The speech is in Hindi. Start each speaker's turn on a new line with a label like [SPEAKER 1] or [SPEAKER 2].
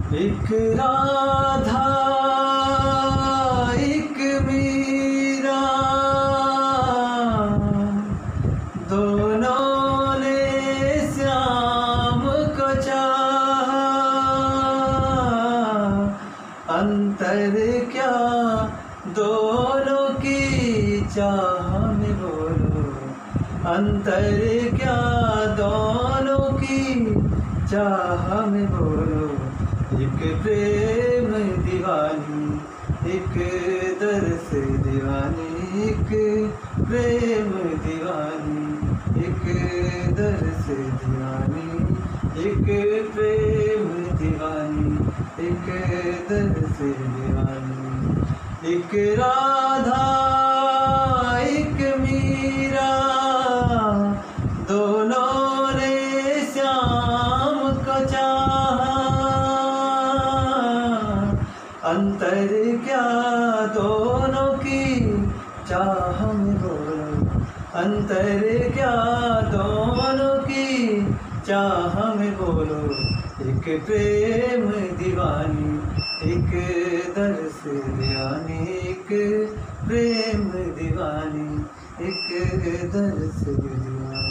[SPEAKER 1] एक राधा एक मीरा, दोनों ने श्याम को चाहा। अंतर क्या दोनों की चाह में बोलो, अंतर क्या दोनों की चाह में बोलो। एक प्रेम दीवानी, एक दर्द दीवानी, एक प्रेम दीवानी, एक दर्द दीवानी, एक प्रेम दीवानी, एक दर्द दीवानी। एक राधा एक मीरा, दोनों ने श्याम को चाहा। अंतर क्या दोनों की चाह में बोलो, अंतर क्या दोनों की चाह में बोलो। एक प्रेम दीवानी, एक दर्द दीवानी, एक प्रेम दीवानी, एक दर्द दीवानी।